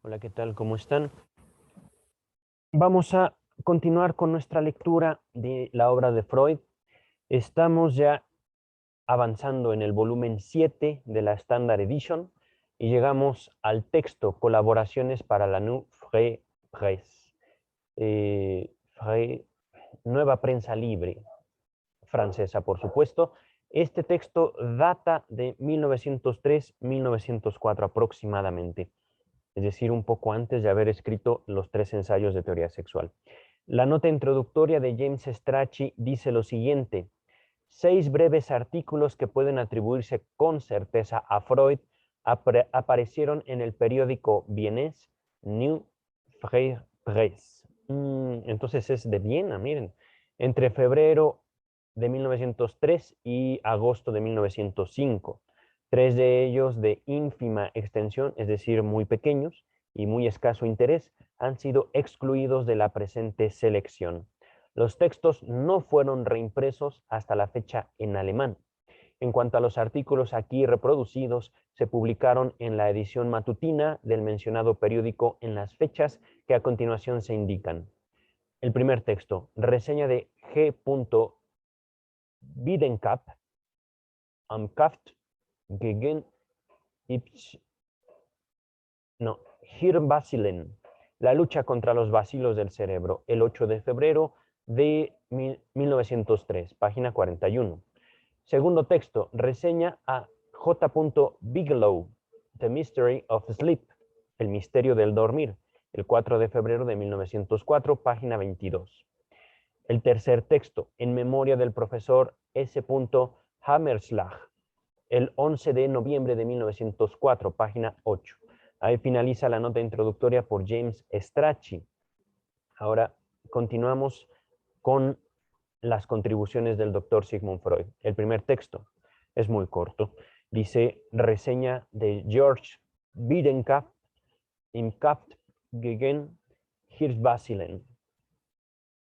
Hola, ¿qué tal? ¿Cómo están? Vamos a continuar con nuestra lectura de la obra de Freud. Estamos ya avanzando en el volumen 7 de la Standard Edition y llegamos al texto Colaboraciones para la Nouvelle Presse. Nueva Prensa Libre, francesa, por supuesto. Este texto data de 1903-1904 aproximadamente, es decir, un poco antes de haber escrito los 3 ensayos de teoría sexual. La nota introductoria de James Strachey dice lo siguiente: 6 breves artículos que pueden atribuirse con certeza a Freud aparecieron en el periódico vienés New Freie Presse. Entonces es de Viena, miren. Entre febrero de 1903 y agosto de 1905. 3 de ellos de ínfima extensión, es decir, muy pequeños y muy escaso interés, han sido excluidos de la presente selección. Los textos no fueron reimpresos hasta la fecha en alemán. En cuanto a los artículos aquí reproducidos, se publicaron en la edición matutina del mencionado periódico en las fechas que a continuación se indican. El primer texto, reseña de G. Wiedenkamp am Kraft gegen Hirnbacillen, la lucha contra los bacilos del cerebro, el 8 de febrero de 1903, página 41. Segundo texto, reseña a J. Bigelow, The Mystery of Sleep, el misterio del dormir, el 4 de febrero de 1904, página 22. El tercer texto, en memoria del profesor S. Hammerslag, el 11 de noviembre de 1904, página 8. Ahí finaliza la nota introductoria por James Strachey. Ahora continuamos con las contribuciones del doctor Sigmund Freud. El primer texto es muy corto. Dice, reseña de George Wiedenkamp im Kraft gegen Hirschbacillen.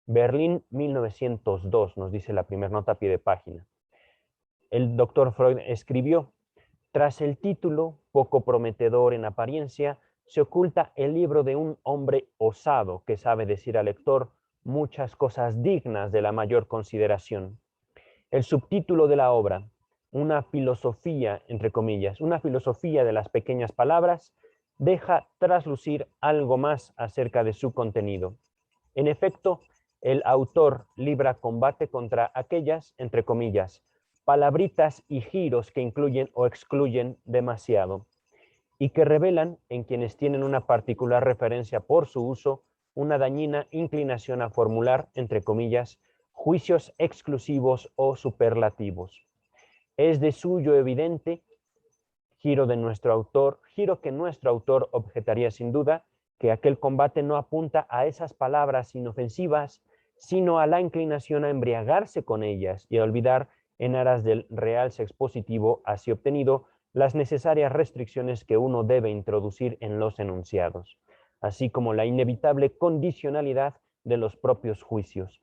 Berlín, 1902, nos dice la primera nota a pie de página. El doctor Freud escribió: tras el título, poco prometedor en apariencia, se oculta el libro de un hombre osado que sabe decir al lector muchas cosas dignas de la mayor consideración. El subtítulo de la obra, una filosofía, entre comillas, una filosofía de las pequeñas palabras, deja traslucir algo más acerca de su contenido. En efecto, el autor libra combate contra aquellas, entre comillas, palabritas y giros que incluyen o excluyen demasiado y que revelan en quienes tienen una particular referencia por su uso una dañina inclinación a formular, entre comillas, juicios exclusivos o superlativos. Es de suyo evidente, giro que nuestro autor objetaría sin duda, que aquel combate no apunta a esas palabras inofensivas, sino a la inclinación a embriagarse con ellas y a olvidar, en aras del realce expositivo así obtenido, las necesarias restricciones que uno debe introducir en los enunciados, así como la inevitable condicionalidad de los propios juicios.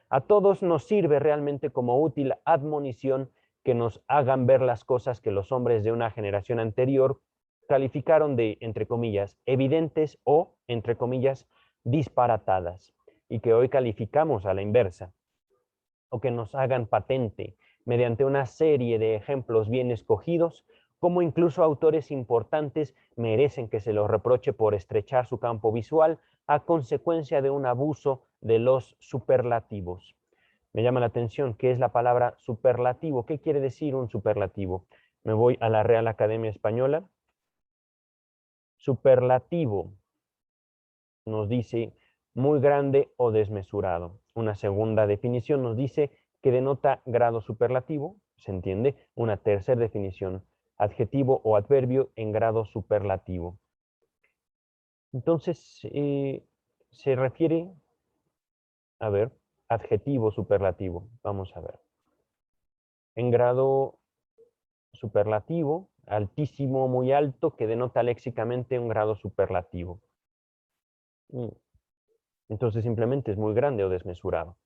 A todos nos sirve realmente como útil admonición que nos hagan ver las cosas que los hombres de una generación anterior calificaron de, entre comillas, evidentes o, entre comillas, disparatadas, y que hoy calificamos a la inversa, o que nos hagan patente mediante una serie de ejemplos bien escogidos, como incluso autores importantes merecen que se los reproche por estrechar su campo visual a consecuencia de un abuso de los superlativos. Me llama la atención qué es la palabra superlativo. ¿Qué quiere decir un superlativo? Me voy a la Real Academia Española. Superlativo nos dice muy grande o desmesurado. Una segunda definición nos dice que denota grado superlativo, se entiende. Una tercera definición, adjetivo o adverbio en grado superlativo. Entonces, se refiere, a ver, adjetivo superlativo. Vamos a ver. En grado superlativo, altísimo, muy alto, que denota léxicamente un grado superlativo. Entonces simplemente es muy grande o desmesurado.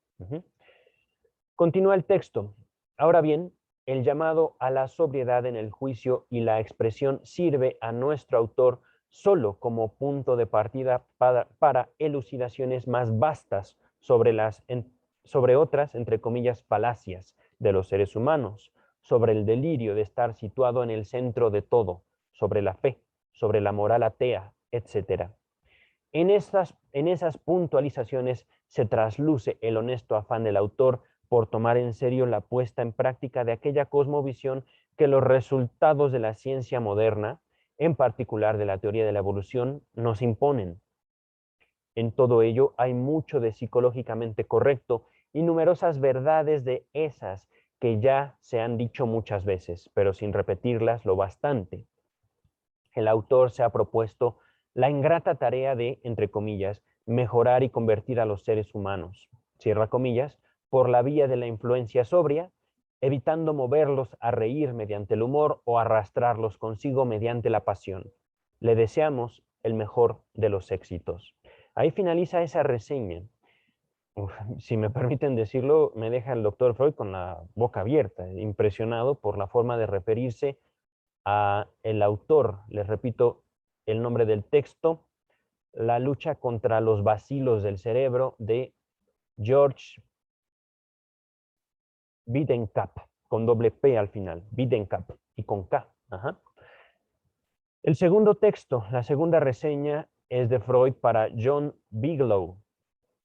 Continúa el texto. Ahora bien, el llamado a la sobriedad en el juicio y la expresión sirve a nuestro autor solo como punto de partida para elucidaciones más vastas sobre otras, entre comillas, falacias de los seres humanos, sobre el delirio de estar situado en el centro de todo, sobre la fe, sobre la moral atea, etc. En esas puntualizaciones se trasluce el honesto afán del autor por tomar en serio la puesta en práctica de aquella cosmovisión que los resultados de la ciencia moderna, en particular de la teoría de la evolución, nos imponen. En todo ello hay mucho de psicológicamente correcto y numerosas verdades de esas que ya se han dicho muchas veces, pero sin repetirlas lo bastante. El autor se ha propuesto la ingrata tarea de, entre comillas, mejorar y convertir a los seres humanos, cierra comillas, por la vía de la influencia sobria, evitando moverlos a reír mediante el humor o arrastrarlos consigo mediante la pasión. Le deseamos el mejor de los éxitos. Ahí finaliza esa reseña. Si me permiten decirlo, me deja el doctor Freud con la boca abierta, impresionado por la forma de referirse a el autor. Les repito el nombre del texto: La lucha contra los bacilos del cerebro, de George Biedenkopf, con doble P al final, Biedenkopf, y con K. Ajá. El segundo texto, la segunda reseña, es de Freud para John Bigelow,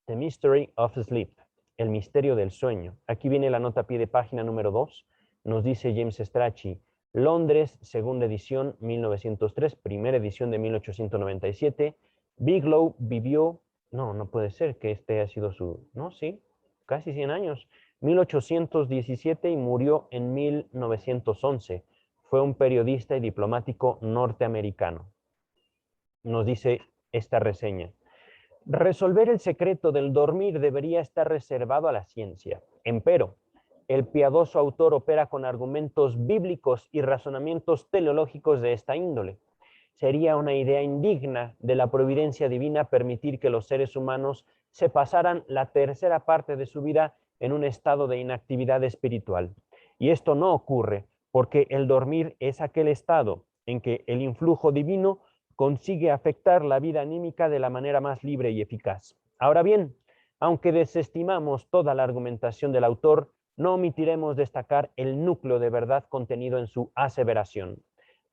The Mystery of Sleep, el misterio del sueño. Aquí viene la nota a pie de página número 2. Nos dice James Strachey: Londres, segunda edición, 1903, primera edición de 1897. Bigelow vivió, no puede ser que este haya sido su, no, sí, casi 100 años, 1817, y murió en 1911. Fue un periodista y diplomático norteamericano. Nos dice esta reseña: resolver el secreto del dormir debería estar reservado a la ciencia. Empero, el piadoso autor opera con argumentos bíblicos y razonamientos teleológicos de esta índole. Sería una idea indigna de la providencia divina permitir que los seres humanos se pasaran la tercera parte de su vida en un estado de inactividad espiritual. Y esto no ocurre porque el dormir es aquel estado en que el influjo divino consigue afectar la vida anímica de la manera más libre y eficaz. Ahora bien, aunque desestimamos toda la argumentación del autor, no omitiremos destacar el núcleo de verdad contenido en su aseveración.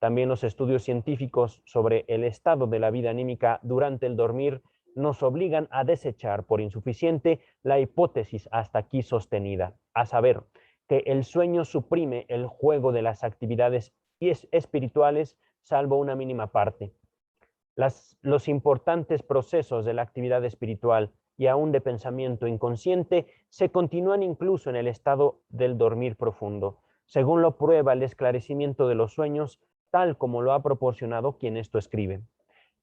También los estudios científicos sobre el estado de la vida anímica durante el dormir nos obligan a desechar por insuficiente la hipótesis hasta aquí sostenida, a saber, que el sueño suprime el juego de las actividades espirituales salvo una mínima parte. Los importantes procesos de la actividad espiritual y aún de pensamiento inconsciente se continúan incluso en el estado del dormir profundo, según lo prueba el esclarecimiento de los sueños, tal como lo ha proporcionado quien esto escribe.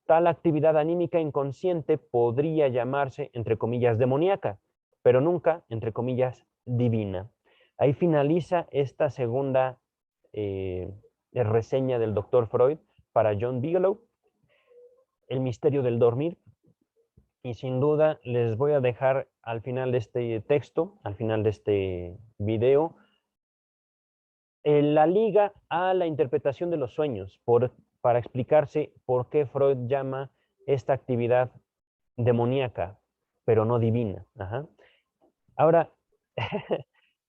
Tal actividad anímica inconsciente podría llamarse, entre comillas, demoníaca, pero nunca, entre comillas, divina. Ahí finaliza esta segunda reseña del doctor Freud para John Bigelow, El misterio del dormir. Y sin duda les voy a dejar al final de este texto, al final de este video, la liga a la interpretación de los sueños, para explicarse por qué Freud llama esta actividad demoníaca, pero no divina. Ajá. Ahora,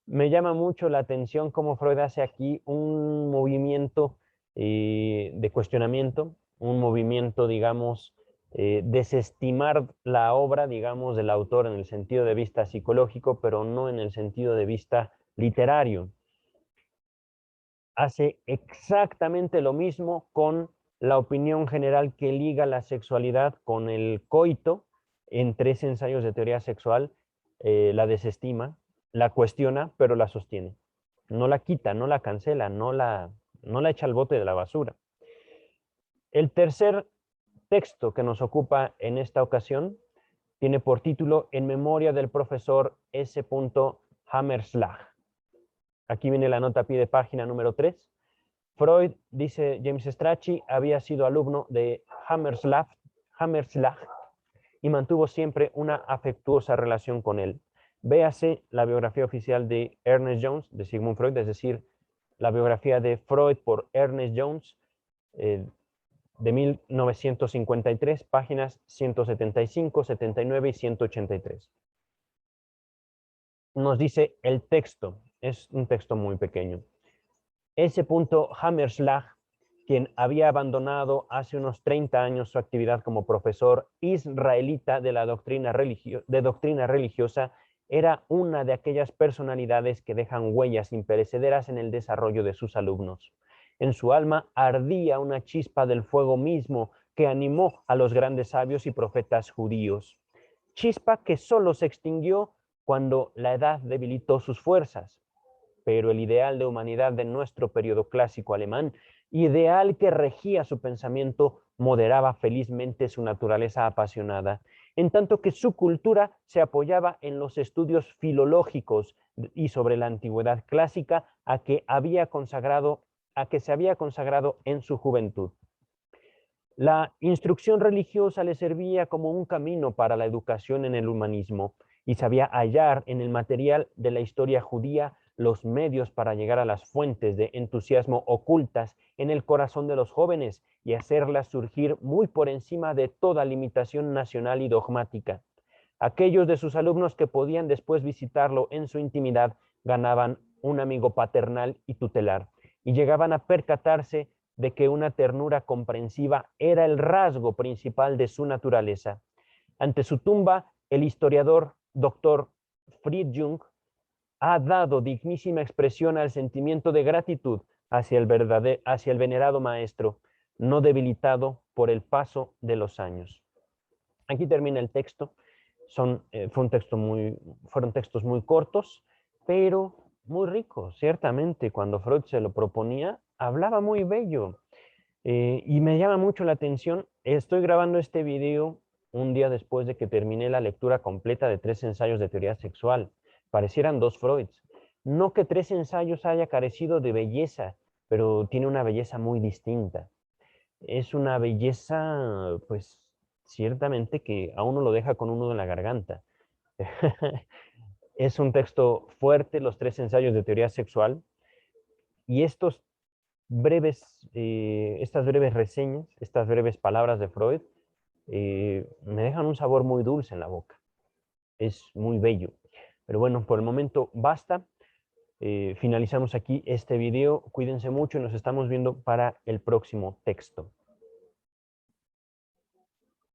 me llama mucho la atención cómo Freud hace aquí un movimiento de cuestionamiento, un movimiento, digamos, desestimar la obra, digamos, del autor en el sentido de vista psicológico, pero no en el sentido de vista literario. Hace exactamente lo mismo con la opinión general que liga la sexualidad con el coito en 3 ensayos de teoría sexual. La desestima, la cuestiona, pero la sostiene. No la quita, no la cancela, no la echa al bote de la basura. El tercer texto que nos ocupa en esta ocasión tiene por título En memoria del profesor S. Hammerslag. Aquí viene la nota a pie de página número 3. Freud, dice James Strachey, había sido alumno de Hammerslag y mantuvo siempre una afectuosa relación con él. Véase la biografía oficial de Ernest Jones, de Sigmund Freud, es decir, la biografía de Freud por Ernest Jones, de 1953, páginas 175, 79 y 183. Nos dice el texto, es un texto muy pequeño. Ese Hammerschlag, quien había abandonado hace unos 30 años su actividad como profesor israelita de la doctrina religiosa, era una de aquellas personalidades que dejan huellas imperecederas en el desarrollo de sus alumnos. En su alma ardía una chispa del fuego mismo que animó a los grandes sabios y profetas judíos. Chispa que solo se extinguió cuando la edad debilitó sus fuerzas. Pero el ideal de humanidad de nuestro periodo clásico alemán, ideal que regía su pensamiento, moderaba felizmente su naturaleza apasionada, en tanto que su cultura se apoyaba en los estudios filológicos y sobre la antigüedad clásica a que se había consagrado en su juventud. La instrucción religiosa le servía como un camino para la educación en el humanismo y sabía hallar en el material de la historia judía los medios para llegar a las fuentes de entusiasmo ocultas en el corazón de los jóvenes y hacerlas surgir muy por encima de toda limitación nacional y dogmática. Aquellos de sus alumnos que podían después visitarlo en su intimidad ganaban un amigo paternal y tutelar y llegaban a percatarse de que una ternura comprensiva era el rasgo principal de su naturaleza. Ante su tumba, el historiador Dr. Fritz Jung ha dado dignísima expresión al sentimiento de gratitud hacia el venerado maestro, no debilitado por el paso de los años. Aquí termina el texto. Fueron textos muy cortos, pero muy ricos, ciertamente. Cuando Freud se lo proponía, hablaba muy bello. Y me llama mucho la atención, estoy grabando este video un día después de que terminé la lectura completa de 3 ensayos de teoría sexual. Parecieran 2 Freuds. No que 3 ensayos haya carecido de belleza, pero tiene una belleza muy distinta. Es una belleza, pues, ciertamente que a uno lo deja con un nudo en la garganta. Es un texto fuerte, los 3 ensayos de teoría sexual, y estas breves reseñas, estas breves palabras de Freud, me dejan un sabor muy dulce en la boca. Es muy bello. Pero bueno, por el momento basta. Finalizamos aquí este video. Cuídense mucho y nos estamos viendo para el próximo texto.